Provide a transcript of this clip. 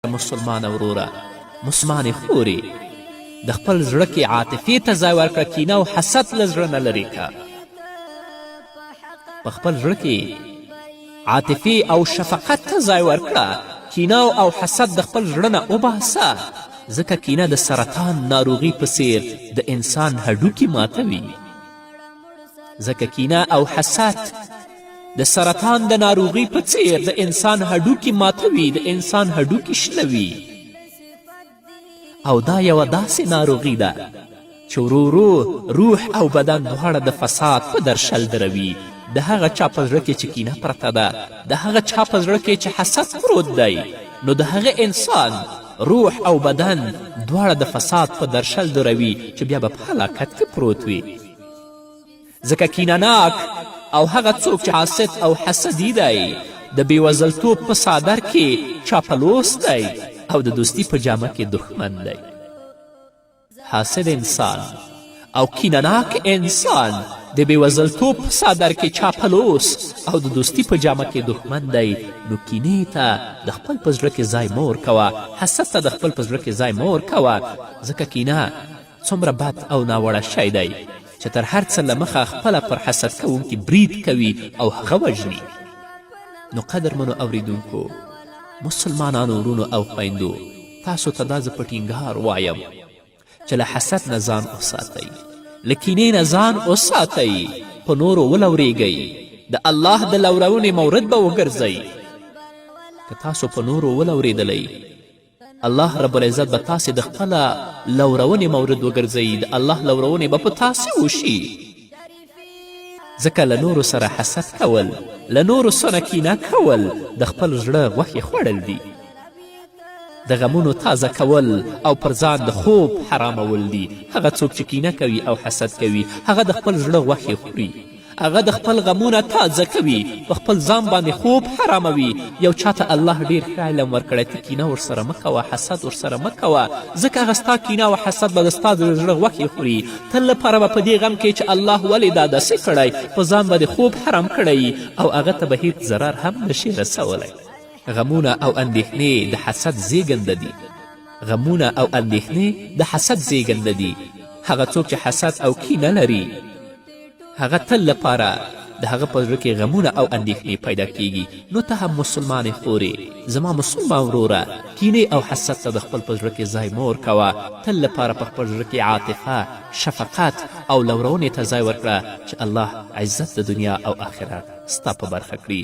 مسلمان وروره، مسلمانې خورې، د خپل زړه کې عاطفې ته ځای ورکړه، کینه او حسد له زړه نه لرې کړه. په خپل زړه کې عاطفې او شفقت ته ځای ورکړه، کینه او حسد د خپل زړه نه وباسه، ځکه کینه د سرطان ناروغي په څیر د انسان هډوکي ماتوي. ځکه کینه او حسد د سرطان د ناروغي په څیر د انسان هډوکي ماتوي، د انسان هډوکي شلوي. او دا یوه داسې ناروغي ده چې ورو ورو روح او بدن دواړه د فساد په درشل دروي. د هغه چا په زړه کې چې کینه پرته ده، د هغه چا په زړه کې چې حسد پروت دی، نو د هغه انسان روح او بدن دواړه د فساد په درشل دروي چې بیا به په هلاکت کې پروت وي. ځکه کینهناک او هغه څوک چې حاسد او حسدي دی د بېوزلتوب په څادر کې چاپلوس دی او د دوستي په جامه کې دښمن دی. حاسد انسان او کینهناک انسان د بېوزلتوب په څادر کې چاپلوس او د دوستي په جامه کې دښمن دی. نو کینې ته د خپل په زړه کې ځای مه ورکوه، حسد ته د خپل په زړه کې ځای مه ورکوه، ځکه کینه څومره بد او ناوړه شی دی چې تر هر څه له مخه خپله پر حسد کوونکي برید کوي او هغه وژني. نو قدرمنو اوریدونکو، مسلمانانو ورونو او خویندو، تاسو ته دا زه په ټینګار وایم چې له حسد نه ځان وساتئ، له کینې نه ځان وساتئ، په نورو ولورېږئ، د الله د لورونې مورد به وګرځئ. که تاسو په نورو ولورېدلی، الله رب العزت به تاسې د خپله لورونې مورد وګرځئ، د الله لورونې به په تاسې وشي. ځکه له نورو سره حسد کول، له نورو سره کینه کول د خپل زړه غوښې خوړل دي، د غمونو تازه کول او پر ځان د خوب حرامول دي. هغه څوک چې کینه کوي او حسد کوي، هغه د خپل زړه غوښې خوري، هغه د خپل غمونه تازه کوي، په خپل ځان باندې خوب حراموي. یو چاته الله ډیر ښه علم ورکړی، ته کینه ورسره مه کوه، حسد ورسره مه کوه، ځکه هغه ستا کینه او حسد به د ستا د زړه غوښې خوري. تل لپاره به په دې غم کې چې الله ولې دا داسې کړی، په ځان به د خوب حرام کړی او هغه ته به هیڅ ضرر هم نشي رسولی. غمونه او اندېښنې د حسد زیږنده دي، غمونه او اندېښنې د حسد زیږنده دي. هغه څوک چې حسد او کینه لري، هغه تل لپاره د هغه په زړه کې غمونه او اندېښنې پیدا کیږي. نو ته هم مسلمانې خورې، زما مسلمان وروره، کینې او حسد ته د خپل په زړه کې ځای مه ورکوه. تل لپاره په خپل زړه کې عاطفه، شفقت او لورونې ته ځای ورکړه چې الله عزت د دنیا او آخرت ستا په برخه کړي.